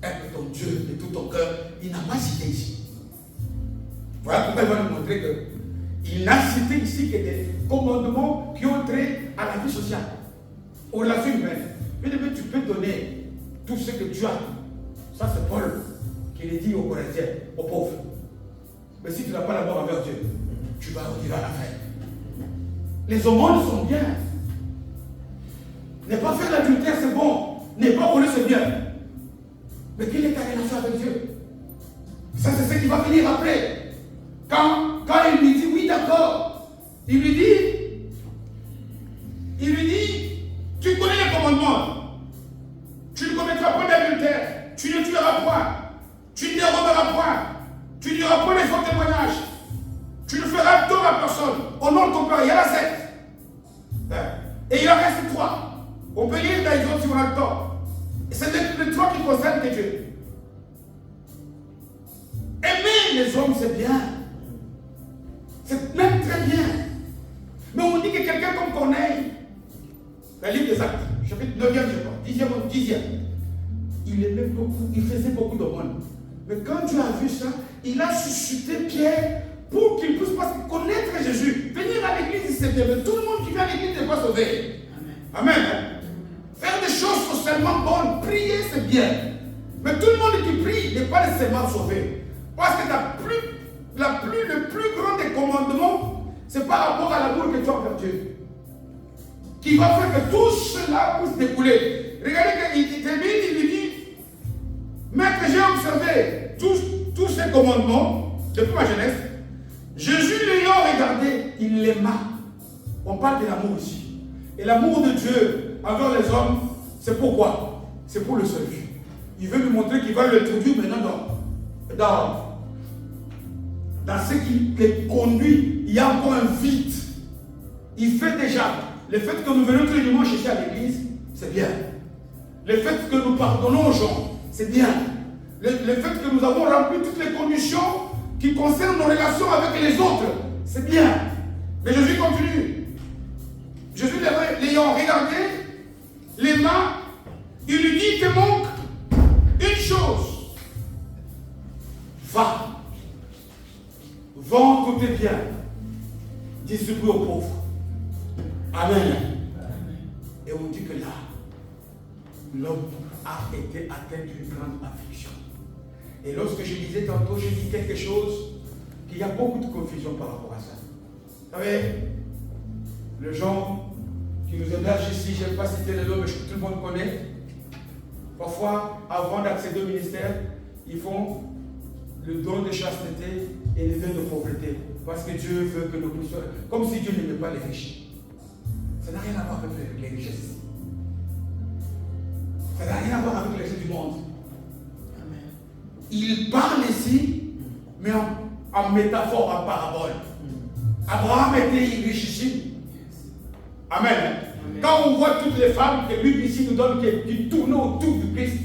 Aime ton Dieu de tout ton cœur. Il n'a pas cité ici. Voilà Après, il va nous montrer qu'il n'a cité ici que des commandements qui ont trait à la vie sociale, aux relations humaines. Mais tu peux donner tout ce que tu as. Ça, c'est Paul qui le dit aux Corinthiens, aux pauvres. Mais si tu n'as pas l'amour envers Dieu, tu vas arriver à la fin. Les aumônes sont bien. Ne pas faire l'adultère, c'est bon. Ne pas voler, c'est bien. Mais quelle est ta relation avec Dieu? Ça, c'est ce qui va venir après. Quand il lui dit, oui, d'accord, il lui dit, tu connais les commandements. Tu ne commettras pas d'adultère. Tu ne tueras point. Tu ne déroberas point. Tu ne diras point les faux témoignages. Tu ne feras tort à personne. Au nom de ton Père, il y a la 7. Et il en reste 3. On peut lire dans les autres si on a le temps. C'est les 3 qui concernent Dieu. Aimer les hommes, c'est bien. C'est même très bien. Mais on dit que quelqu'un comme Corneille, le livre des Actes, chapitre 9e, je crois, 10e, il aimait beaucoup, il faisait beaucoup d'aumônes. Mais quand Dieu a vu ça, il a suscité Pierre pour qu'il puisse connaître Jésus. Venir à l'église, c'est bien, mais tout le monde qui vient à l'église n'est pas sauvé. Amen. Amen. Faire des choses socialement bonnes, prier, c'est bien. Mais tout le monde qui prie n'est pas nécessairement sauvé. Parce que le plus grand des commandements, c'est par rapport à l'amour que tu as envers Dieu. Qui va faire que tout cela puisse découler. Regardez qu'il termine, il lui dit, Maître, j'ai observé tous ces commandements depuis ma jeunesse. Jésus l'ayant regardé, il l'aima. On parle de l'amour ici. Et l'amour de Dieu envers les hommes, c'est pourquoi? C'est pour le salut. Il veut nous montrer qu'il va l'introduire maintenant dans ce qui les conduit. Il y a encore un vide. Il fait déjà. Le fait que nous venons tous les dimanches ici à l'église, c'est bien. Le fait que nous pardonnons aux gens, c'est bien. Le fait que nous avons rempli toutes les conditions qui concernent nos relations avec les autres, c'est bien. Mais Jésus continue. Jésus l'ayant regardé, les mains, il lui dit, il te manque une chose. Va. Vends tous tes biens. Distribue aux pauvres. Amen. Et on dit que là, l'homme a été atteint d'une grande affliction. Et lorsque je disais tantôt, j'ai dit quelque chose, qu'il y a beaucoup de confusion par rapport à ça. Vous savez, les gens qui nous hébergent ici, je n'aime pas citer les noms, mais tout le monde connaît. Parfois, avant d'accéder au ministère, ils font le don de chasteté et le don de pauvreté. Parce que Dieu veut que nous puissions. Comme si Dieu n'aimait pas les riches. Ça n'a rien à voir avec les richesses. Ça n'a rien à voir avec les richesses du monde. Amen. Il parle ici, mais en métaphore, en parabole. Abraham était richissime. Amen. Amen. Quand on voit toutes les femmes que lui ici nous donne qui tournent autour du Christ,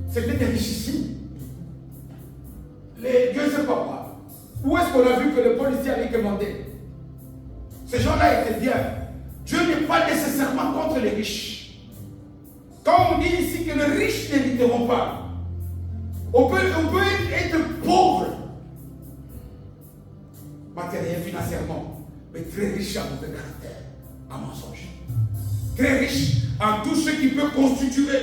c'était des richissimes. Dieu ne sait pas quoi. Où est-ce qu'on a vu que le policier allait commander? Ces gens-là étaient bien. Dieu n'est pas nécessairement contre les riches. Quand on dit ici que les riches n'hériteront pas, on peut être pauvre matériel, financièrement, mais très riche en mauvais caractère, en mensonge. Très riche en tout ce qui peut constituer,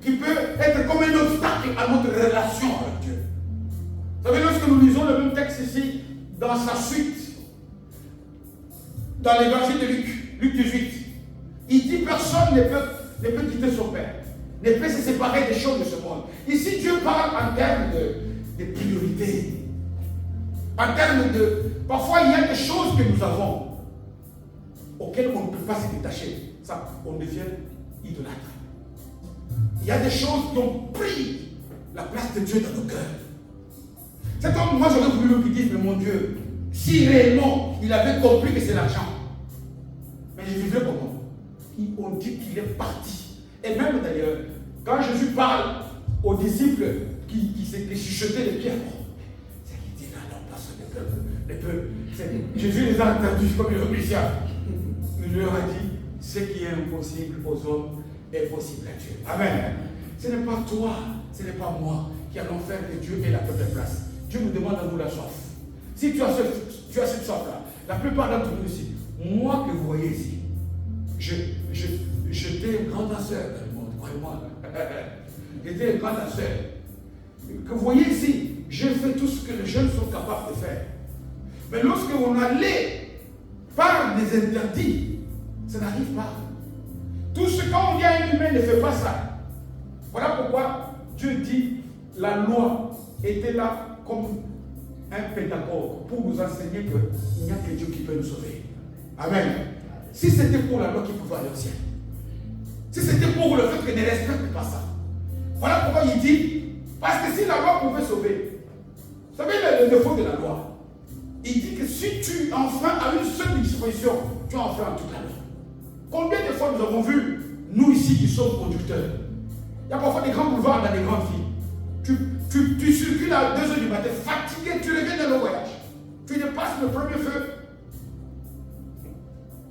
qui peut être comme un obstacle à notre relation avec Dieu. Vous savez, lorsque nous lisons le même texte ici, dans sa suite, dans l'évangile de Luc 18, il dit personne ne peut quitter son père, ne peut se séparer des choses de ce monde. Ici, Dieu parle en termes de priorité. En termes de... Parfois, il y a des choses que nous avons auxquelles on ne peut pas se détacher. Ça, on devient idolâtre. Il y a des choses qui ont pris la place de Dieu dans nos cœurs. C'est comme moi, j'aurais voulu lui dire, mais mon Dieu, si réellement il avait compris que c'est l'argent, mais je vivrais comment? On dit qu'il est parti. Et même d'ailleurs, quand Jésus parle aux disciples qui chuchotaient les pierres, c'est qu'il dit, non, parce que les peuples, Jésus les a entendus comme les omniscients. Il leur a dit, ce qui est impossible aux hommes est possible à Dieu. Amen. Ce n'est pas toi, ce n'est pas moi qui allons faire que Dieu ait la première place. Dieu nous demande à nous la soif. Si tu as cette sorte-là, la plupart d'entre nous ici, moi que vous voyez ici, j'étais un grand danseur dans le monde, croyez-moi. J'étais un grand danseur. Que vous voyez ici, j'ai fait tout ce que les jeunes sont capables de faire. Mais lorsque on allait par des interdits, ça n'arrive pas. Tout ce qu'on dit à un humain ne fait pas ça. Voilà pourquoi Dieu dit la loi était là comme un pédagogue pour nous enseigner qu'il n'y a que Dieu qui peut nous sauver. Amen. Si c'était pour la loi qui pouvait aller au ciel, si c'était pour le fait qu'elle ne respecte pas ça, voilà pourquoi il dit, parce que si la loi pouvait sauver, vous savez le défaut de la loi, il dit que si tu enfreins à une seule disposition, tu enfreins toute la loi. Combien de fois nous avons vu, nous ici qui sommes conducteurs, il y a parfois des grands boulevards dans les grandes villes. Tu circules à 2h du matin, fatigué, tu reviens de le voyage. Tu dépasses le premier feu,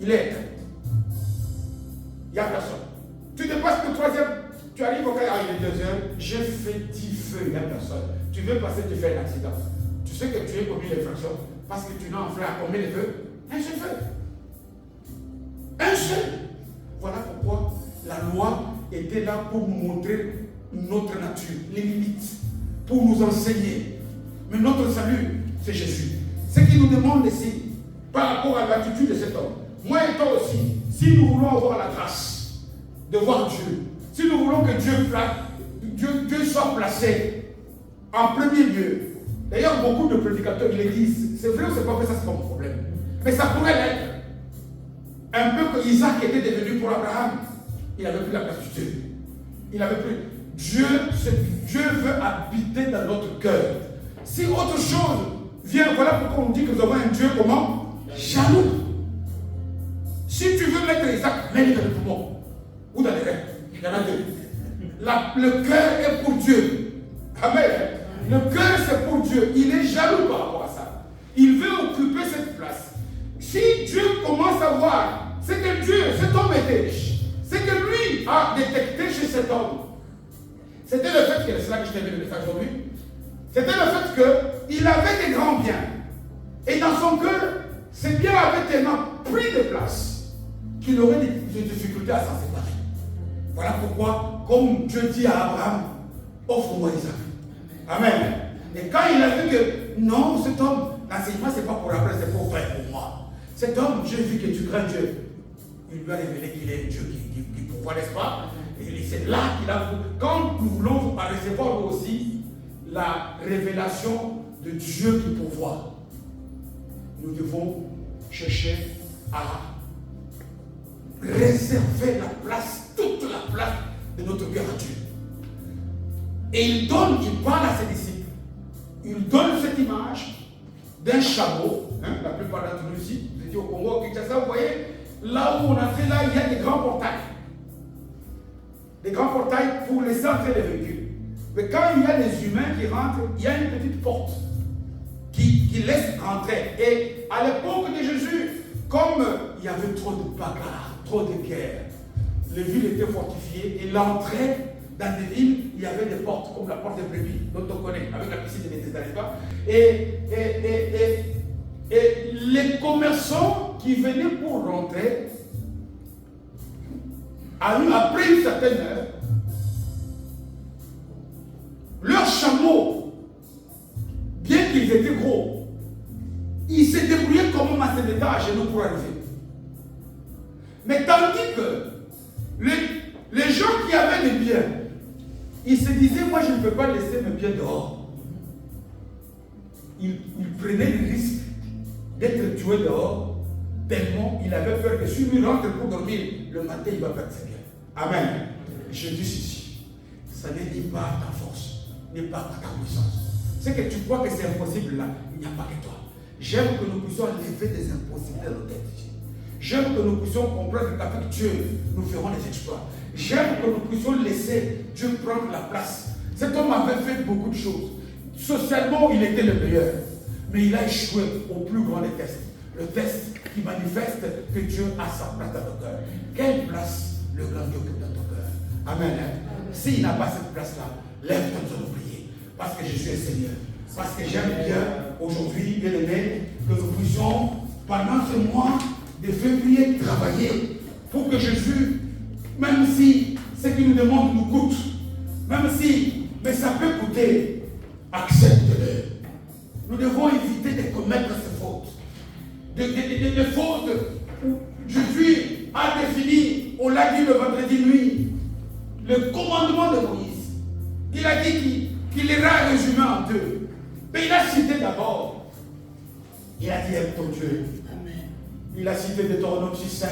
il est éteint. Il n'y a personne. Tu dépasses le troisième, tu arrives au cas, il est 2h, j'ai fait 10 feux, il n'y a personne. Tu veux passer, tu fais un accident. Tu sais que tu as commis l'infraction parce que tu n'as enfreint à combien de feux? Un seul feu. Un seul. Voilà pourquoi la loi était là pour nous montrer notre nature, les limites, pour nous enseigner. Mais notre salut, c'est Jésus. Ce qu'il nous demande ici, par rapport à l'attitude de cet homme, moi et toi aussi, si nous voulons avoir la grâce de voir Dieu, si nous voulons que Dieu soit placé en premier lieu. D'ailleurs, beaucoup de prédicateurs ils le disent, c'est vrai ou c'est pas vrai, ça c'est pas mon problème. Mais ça pourrait l'être. Un peu que Isaac était devenu pour Abraham. Il n'avait plus la place de Dieu. Il n'avait plus. Dieu veut habiter dans notre cœur. Si autre chose vient, voilà pourquoi on dit que nous avons un Dieu comment? Jaloux. Si tu veux mettre Isaac, mets-le dans le poumon. Ou dans les reins. Il y en a deux. Le cœur est pour Dieu. Amen. Le cœur c'est pour Dieu. Il est jaloux par rapport à ça. Il veut occuper cette place. Si Dieu commence à voir, c'est que Dieu, cet homme était riche. C'est que lui a détecté chez cet homme. C'était le fait que, c'est là que je t'ai mis le message aujourd'hui. C'était le fait qu'il avait des grands biens. Et dans son cœur, ces biens avaient tellement pris de place qu'il aurait des difficultés à s'en séparer. Voilà pourquoi, comme Dieu dit à Abraham, offre-moi Isaac. Amen. Et quand il a vu que non, cet homme, l'enseignement, ce n'est pas pour Abraham, c'est pour toi et pour moi. Cet homme, j'ai vu que tu crains Dieu. Il lui a révélé qu'il est Dieu qui pourvoit, n'est-ce pas? Et c'est là qu'il a. Quand nous voulons recevoir nous aussi la révélation de Dieu qui pourvoit, nous devons chercher à réserver la place, toute la place de notre cœur à Dieu. Et il parle à ses disciples. Il donne cette image d'un chameau. La plupart d'entre nous ici, vous étiez au Congo, au Kinshasa, vous voyez, là où on a fait, là, il y a des grands portails. Des grands portails pour laisser entrer les véhicules. Mais quand il y a des humains qui rentrent, il y a une petite porte qui laisse entrer. Et à l'époque de Jésus, comme il y avait trop de bagarres, trop de guerres, les villes étaient fortifiées et l'entrée dans des villes, il y avait des portes comme la porte de Brebis, dont on connaît, avec la piscine de Bethesda, n'est-ce pas? Et les commerçants qui venaient pour rentrer, après une certaine heure, leurs chameaux, bien qu'ils étaient gros, ils se débrouillaient comme un état à genoux pour arriver. Mais tandis que les gens qui avaient des biens, ils se disaient, moi je ne peux pas laisser mes biens dehors. Ils prenaient le risque d'être tués dehors, tellement il avait peur que si lui rentre pour dormir, le matin il va perdre ses biens. Amen. Je dis ceci, ça n'est ni pas ta force, ni pas ta puissance. C'est que tu crois que c'est impossible là, il n'y a pas que toi. J'aime que nous puissions lever des impossibilités dans nos têtes. J'aime que nous puissions comprendre qu'avec Dieu, nous ferons des exploits. J'aime que nous puissions laisser Dieu prendre la place. Cet homme avait fait beaucoup de choses. Socialement, il était le meilleur. Mais il a échoué au plus grand des tests. Le test qui manifeste que Dieu a sa place dans ton cœur. Quelle place le grand Dieu occupe dans ton cœur? Amen. S'il n'a pas cette place-là, lève-toi, nous allons prier. Parce que Jésus est Seigneur. Parce que j'aime bien aujourd'hui, bien aimés, que nous puissions, pendant ce mois de février, travailler pour que Jésus, même si ce qu'il nous demande nous coûte, même si, mais ça peut coûter, accepte-le. Nous devons éviter de commettre ces fautes. Des fautes où Jésus a défini, on l'a dit le vendredi nuit, le commandement de Moïse. Il a dit qu'il ira résumé en deux. Mais il a cité d'abord, il a dit aime ton Dieu. Amen. Il a cité Deutéronome 6:5.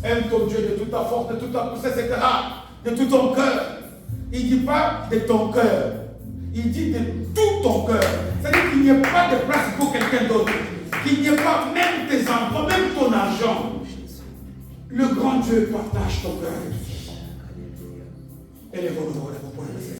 Aime ton Dieu de toute ta force, de toute ta puissance, etc. De tout ton cœur. Il ne dit pas de ton cœur. Il dit de tout ton cœur. C'est-à-dire qu'il n'y a pas de place pour quelqu'un d'autre. Qu'il n'y ait pas même tes enfants, même ton argent. Le grand Dieu partage ton cœur avec Dieu. Élevons-nous pour le